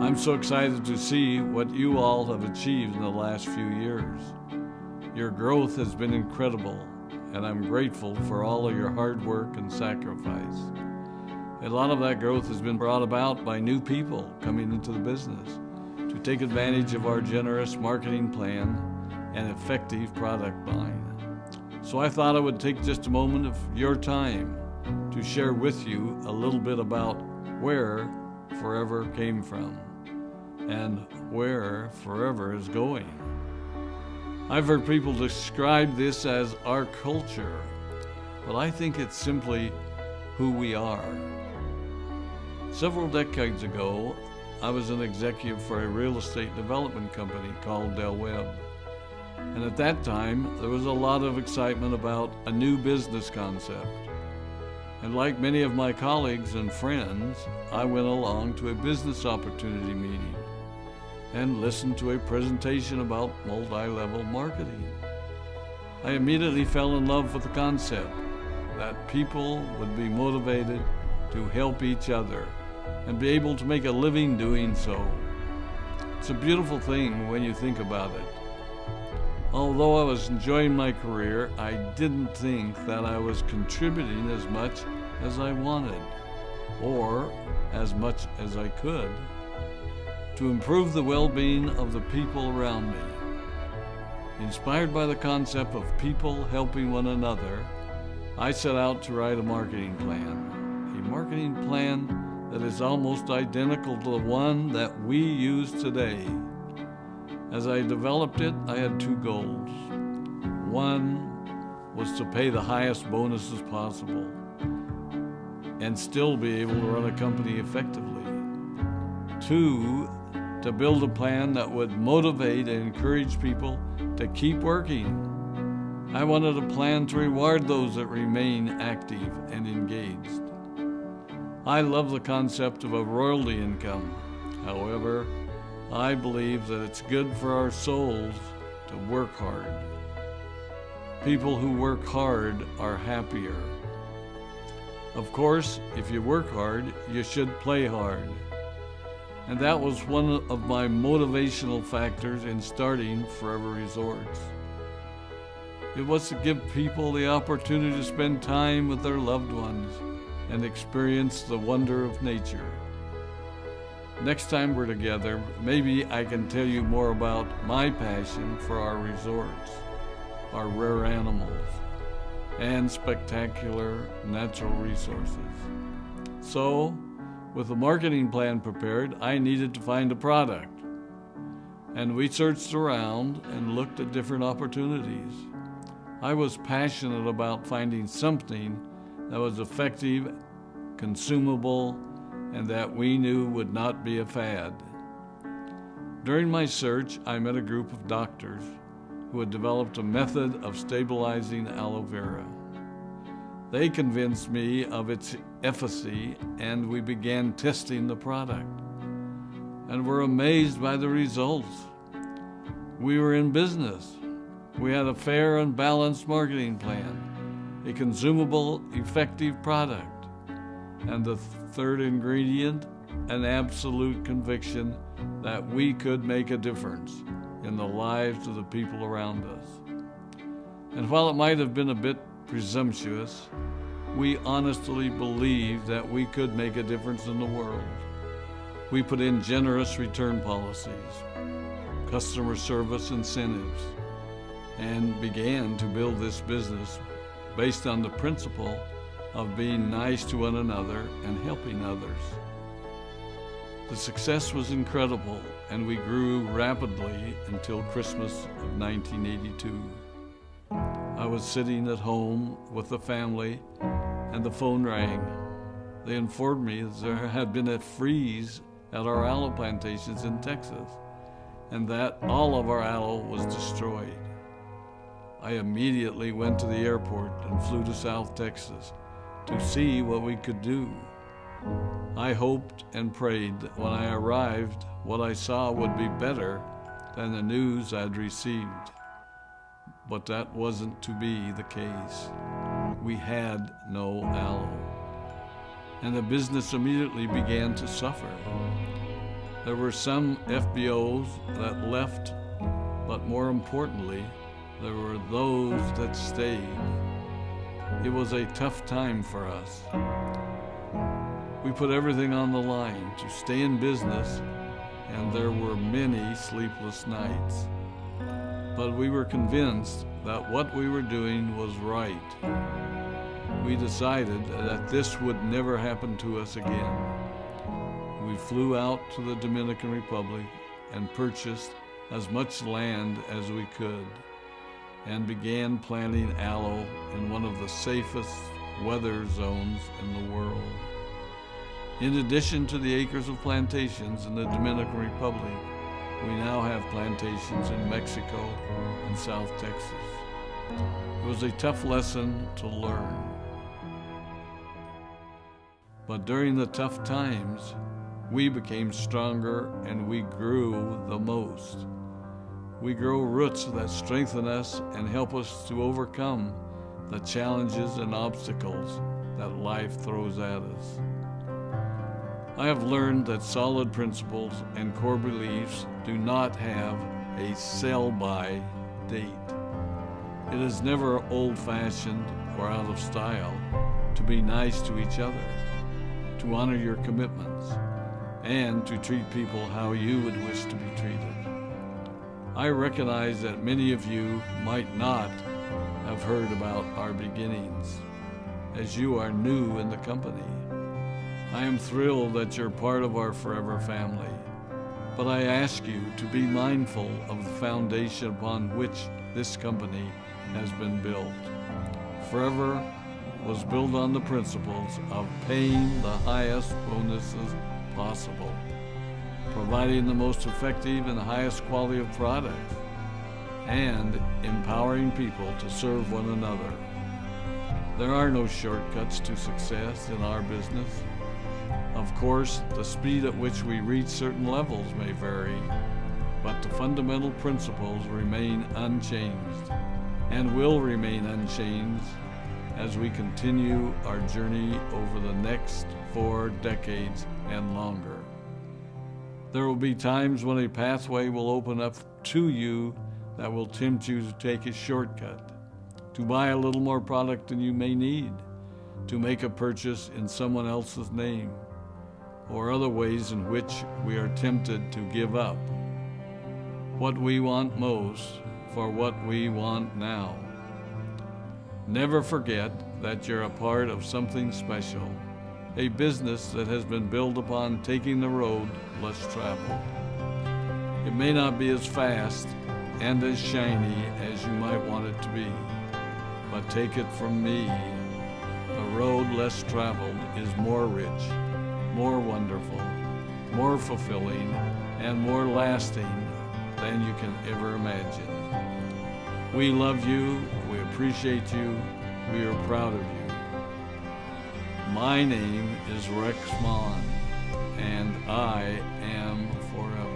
I'm so excited to see what you all have achieved in the last few years. Your growth has been incredible, and I'm grateful for all of your hard work and sacrifice. A lot of that growth has been brought about by new people coming into the business to take advantage of our generous marketing plan and effective product line. So I thought I would take just a moment of your time to share with you a little bit about where Forever came from and where Forever is going. I've heard people describe this as our culture, but I think it's simply who we are. Several decades ago, I was an executive for a real estate development company called Del Webb. And at that time, there was a lot of excitement about a new business concept. And like many of my colleagues and friends, I went along to a business opportunity meeting and listened to a presentation about multi-level marketing. I immediately fell in love with the concept that people would be motivated to help each other and be able to make a living doing so. It's a beautiful thing when you think about it. Although I was enjoying my career, I didn't think that I was contributing as much as I wanted, or as much as I could, to improve the well-being of the people around me. Inspired by the concept of people helping one another, I set out to write a marketing plan that is almost identical to the one that we use today. As I developed it, I had two goals. One was to pay the highest bonuses possible and still be able to run a company effectively. Two, to build a plan that would motivate and encourage people to keep working. I wanted a plan to reward those that remain active and engaged. I love the concept of a royalty income. However, I believe that it's good for our souls to work hard. People who work hard are happier. Of course, if you work hard, you should play hard. And that was one of my motivational factors in starting Forever Resorts. It was to give people the opportunity to spend time with their loved ones and experience the wonder of nature. Next time we're together, maybe I can tell you more about my passion for our resorts, our rare animals, and spectacular natural resources. So, with the marketing plan prepared, I needed to find a product. And we searched around and looked at different opportunities. I was passionate about finding something that was effective, consumable, and that we knew would not be a fad. During my search, I met a group of doctors who had developed a method of stabilizing aloe vera. They convinced me of its efficacy, and we began testing the product, and were amazed by the results. We were in business. We had a fair and balanced marketing plan, a consumable, effective product, and the third ingredient, an absolute conviction that we could make a difference in the lives of the people around us. And while it might have been a bit presumptuous, we honestly believed that we could make a difference in the world. We put in generous return policies, customer service incentives, and began to build this business based on the principle of being nice to one another and helping others. The success was incredible, and we grew rapidly until Christmas of 1982. I was sitting at home with the family, and the phone rang. They informed me that there had been a freeze at our aloe plantations in Texas, and that all of our aloe was destroyed. I immediately went to the airport and flew to South Texas to see what we could do. I hoped and prayed that when I arrived, what I saw would be better than the news I'd received. But that wasn't to be the case. We had no aloe, and the business immediately began to suffer. There were some FBOs that left, but more importantly, there were those that stayed. It was a tough time for us. We put everything on the line to stay in business, and there were many sleepless nights. But we were convinced that what we were doing was right. We decided that this would never happen to us again. We flew out to the Dominican Republic and purchased as much land as we could and began planting aloe in one of the safest weather zones in the world. In addition to the acres of plantations in the Dominican Republic, we now have plantations in Mexico and South Texas. It was a tough lesson to learn. But during the tough times, we became stronger and we grew the most. We grow roots that strengthen us and help us to overcome the challenges and obstacles that life throws at us. I have learned that solid principles and core beliefs do not have a sell-by date. It is never old-fashioned or out of style to be nice to each other, to honor your commitments, and to treat people how you would wish to be treated. I recognize that many of you might not have heard about our beginnings, as you are new in the company. I am thrilled that you're part of our forever family, but I ask you to be mindful of the foundation upon which this company has been built. Forever was built on the principles of paying the highest bonuses possible, providing the most effective and highest quality of product, and empowering people to serve one another. There are no shortcuts to success in our business. Of course, the speed at which we reach certain levels may vary, but the fundamental principles remain unchanged and will remain unchanged as we continue our journey over the next 4 decades and longer. There will be times when a pathway will open up to you that will tempt you to take a shortcut, to buy a little more product than you may need, to make a purchase in someone else's name, or other ways in which we are tempted to give up what we want most for what we want now. Never forget that you're a part of something special, a business that has been built upon taking the road less traveled. It may not be as fast and as shiny as you might want it to be, but take it from me, the road less traveled is more rich, more wonderful, more fulfilling, and more lasting than you can ever imagine. We love you, we appreciate you, we are proud of you. My name is Rex Maughan, and I am forever.